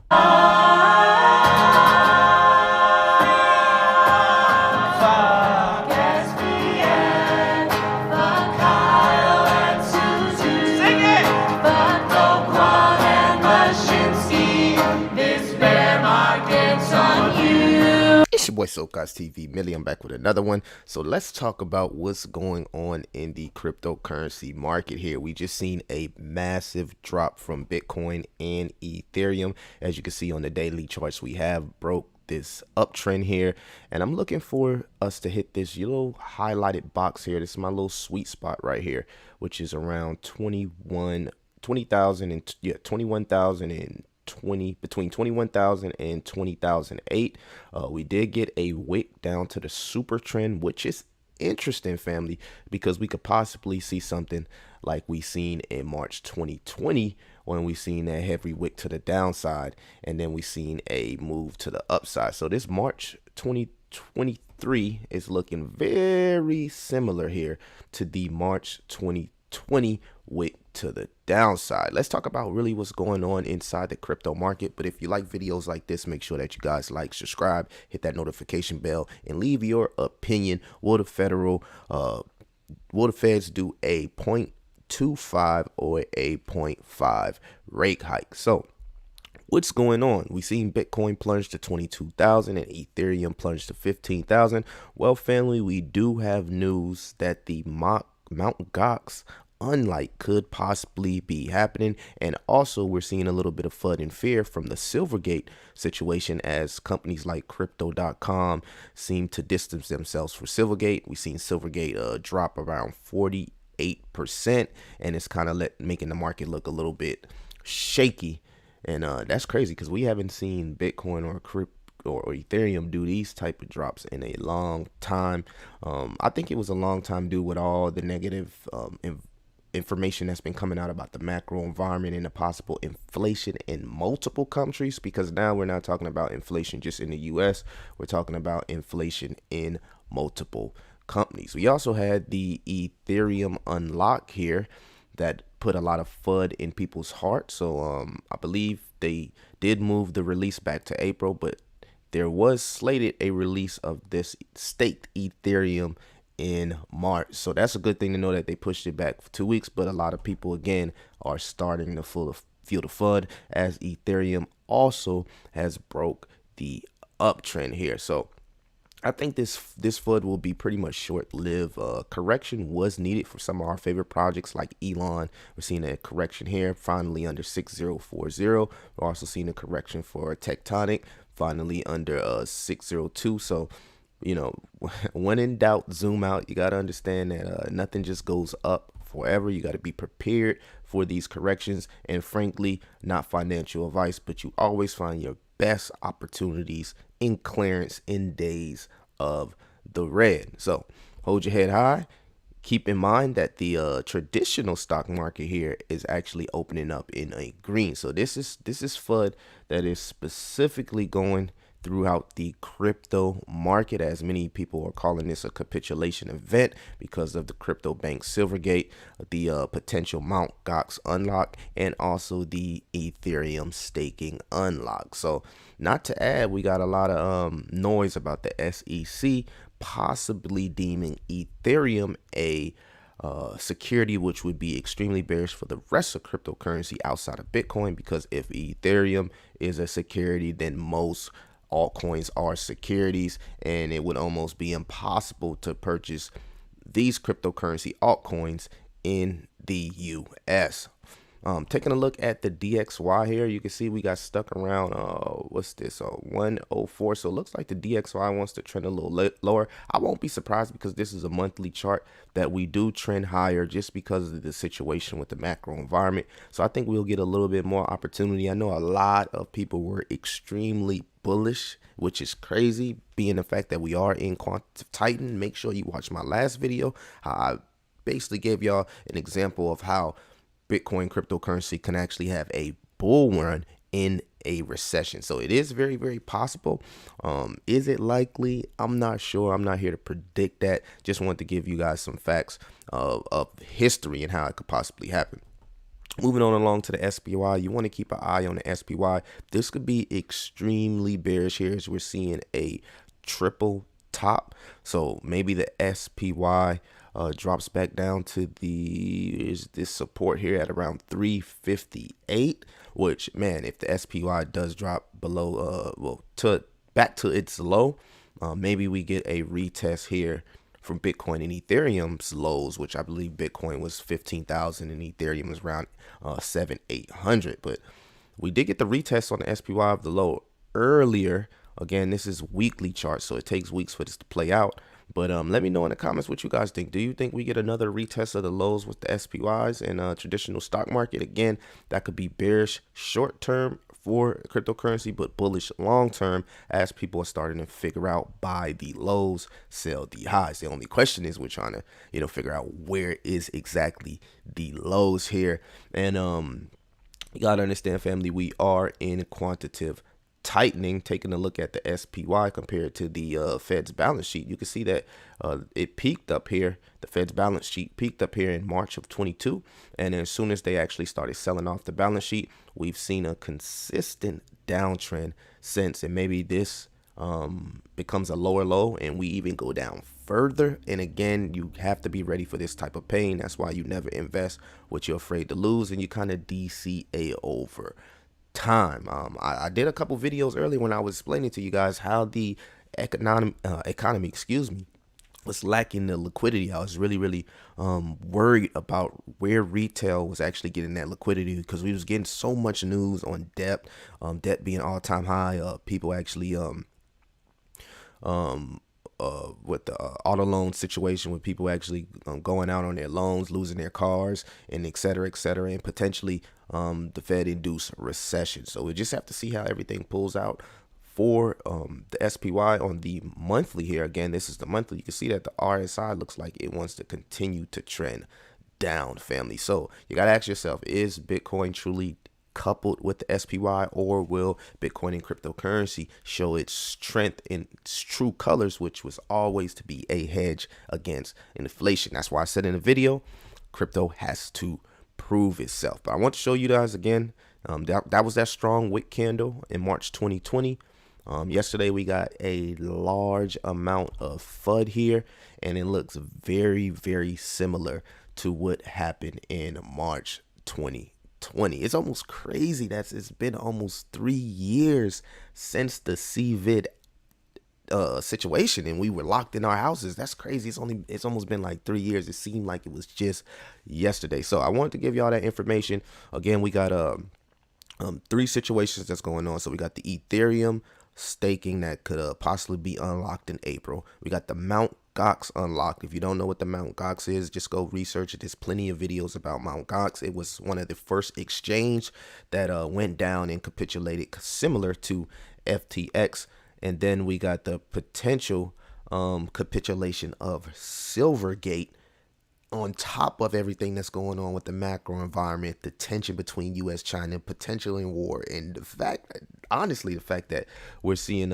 It's your boy Soapguys TV, Millie. I'm back with another one. So let's talk about what's going on in the cryptocurrency market here. We just seen a massive drop from Bitcoin and Ethereum. As you can see on the daily charts, we have broke this uptrend here, and I'm looking for us to hit this little highlighted box here. This is my little sweet spot right here, which is around 20,000 and 21,020, between 21,000 and 20,008. We did get a wick down to the super trend, which is interesting, family, because we could possibly see something like we seen in March 2020 when we seen that heavy wick to the downside, and then we seen a move to the upside. So this March 2023 is looking very similar here to the March 2020 wick to the downside. Let's talk about really what's going on inside the crypto market. But if you like videos like this, make sure that you guys like, subscribe, hit that notification bell, and leave your opinion. Will the Feds do a 0.25 or a 0.5 rate hike? So what's going on? We seen Bitcoin plunge to 22,000 and Ethereum plunge to 15,000. Well, family, we do have news that the Mt. Gox unlike could possibly be happening, and also we're seeing a little bit of FUD and fear from the Silvergate situation as companies like crypto.com seem to distance themselves from Silvergate. We've seen Silvergate drop around 48%, and it's kind of making the market look a little bit shaky, and that's crazy because we haven't seen Bitcoin or Ethereum do these type of drops in a long time. I think it was a long time due with all the negative information that's been coming out about the macro environment and the possible inflation in multiple countries, because now we're not talking about inflation just in the US, we're talking about inflation in multiple companies. We also had the Ethereum unlock here that put a lot of FUD in people's hearts. So I believe they did move the release back to April, but there was slated a release of this staked Ethereum in March. So that's a good thing to know that they pushed it back for 2 weeks, but a lot of people again are starting to feel the FUD as Ethereum also has broke the uptrend here. So I think this FUD will be pretty much short-lived. Correction was needed for some of our favorite projects like Elon. We're seeing a correction here finally under 6040. We're also seeing a correction for Tectonic finally under 602. So, you know, when in doubt, zoom out. You got to understand that nothing just goes up forever. You got to be prepared for these corrections, and frankly, not financial advice, but you always find your best opportunities in clearance in days of the red. So hold your head high. Keep in mind that the traditional stock market here is actually opening up in a green. So this is FUD that is specifically going throughout the crypto market, as many people are calling this a capitulation event because of the crypto bank Silvergate, the potential Mt. Gox unlock, and also the Ethereum staking unlock. So not to add, we got a lot of noise about the SEC possibly deeming Ethereum a security, which would be extremely bearish for the rest of cryptocurrency outside of Bitcoin, because if Ethereum is a security, then most altcoins are securities, and it would almost be impossible to purchase these cryptocurrency altcoins in the US. Taking a look at the DXY here, you can see we got stuck around what's this 104. So it looks like the DXY wants to trend a little lower. I won't be surprised, because this is a monthly chart, that we do trend higher just because of the situation with the macro environment. So I think we'll get a little bit more opportunity. I know a lot of people were extremely bullish, which is crazy, being the fact that we are in quantitative tighten. Make sure you watch my last video. I basically gave y'all an example of how Bitcoin cryptocurrency can actually have a bull run in a recession. So it is very, very possible. Is it likely? I'm not sure. I'm not here to predict that. Just wanted to give you guys some facts of history and how it could possibly happen. Moving on along to the SPY, you want to keep an eye on the SPY. This could be extremely bearish here as we're seeing a triple top. So maybe the SPY drops back down to this support here at around 358, which, man, if the SPY does drop below, back to its low, maybe we get a retest here from Bitcoin and Ethereum's lows, which I believe Bitcoin was 15,000 and Ethereum was around 700-800. But we did get the retest on the SPY of the low earlier. Again, this is weekly chart, so it takes weeks for this to play out. But let me know in the comments what you guys think. Do you think we get another retest of the lows with the SPYs in traditional stock market? Again, that could be bearish short term for cryptocurrency, but bullish long term as people are starting to figure out buy the lows, sell the highs. The only question is we're trying to, figure out where is exactly the lows here. And you gotta understand, family, we are in quantitative tightening. Taking a look at the SPY compared to the Fed's balance sheet, you can see that it peaked up here. The Fed's balance sheet peaked up here in March of 22, and as soon as they actually started selling off the balance sheet, we've seen a consistent downtrend since. And maybe this becomes a lower low and we even go down further. And again, you have to be ready for this type of pain. That's why you never invest what you're afraid to lose, and you kind of DCA over time. I did a couple videos earlier when I was explaining to you guys how the economy was lacking the liquidity. I was really worried about where retail was actually getting that liquidity, because we was getting so much news on debt being all-time high, people actually with the auto loan situation, with people actually going out on their loans, losing their cars, and et cetera, and potentially the Fed induced recession. So we just have to see how everything pulls out for the SPY on the monthly here. Again, this is the monthly. You can see that the RSI looks like it wants to continue to trend down, family. So you got to ask yourself, is Bitcoin truly coupled with the SPY, or will Bitcoin and cryptocurrency show its strength in its true colors, which was always to be a hedge against inflation? That's why I said in the video, crypto has to prove itself. But I want to show you guys again, that was that strong wick candle in March 2020. Yesterday we got a large amount of FUD here, and it looks very similar to what happened in March 2020. It's almost crazy that it's been almost 3 years since the COVID situation, and we were locked in our houses. That's crazy. It's almost been like 3 years. It seemed like it was just yesterday. So I wanted to give y'all that information. Again, we got 3 situations that's going on. So we got the Ethereum staking that could possibly be unlocked in April. We got the Mt. Gox unlocked. If you don't know what the Mt. Gox is, just go research it. There's plenty of videos about Mt. Gox. It was one of the first exchange that went down and capitulated, similar to FTX. And then we got the potential capitulation of Silvergate, on top of everything that's going on with the macro environment, the tension between U.S., China, potential in war, and the fact that we're seeing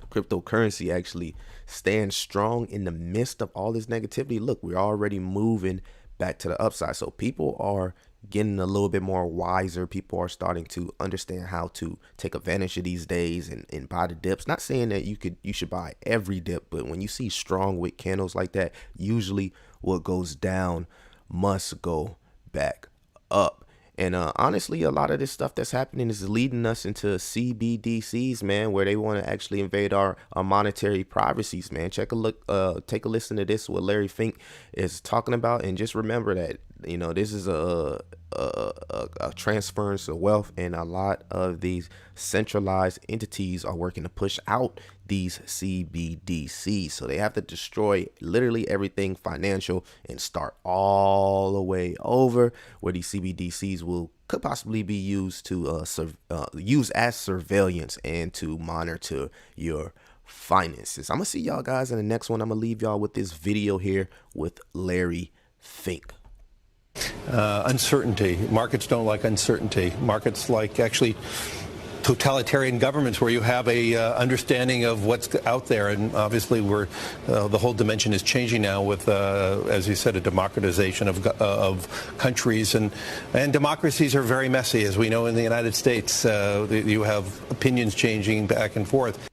cryptocurrency actually stand strong in the midst of all this negativity. Look, we're already moving back to the upside. So people are getting a little bit more wiser. People are starting to understand how to take advantage of these days and buy the dips. Not saying that you should buy every dip, but when you see strong wick candles like that, usually what goes down must go back up. And honestly, a lot of this stuff that's happening is leading us into CBDCs, man, where they want to actually invade our monetary privacies, man. Take a listen to this, what Larry Fink is talking about, and just remember that, this is a transference of wealth, and a lot of these centralized entities are working to push out these CBDCs. So they have to destroy literally everything financial and start all the way over, where these CBDCs could possibly be used to use as surveillance and to monitor your finances. I'm gonna see y'all guys in the next one. I'm gonna leave y'all with this video here with Larry Fink. Uncertainty. Markets don't like uncertainty. Markets like actually totalitarian governments where you have a understanding of what's out there, and obviously the whole dimension is changing now with, as you said, a democratization of countries, and democracies are very messy, as we know in the United States. You have opinions changing back and forth.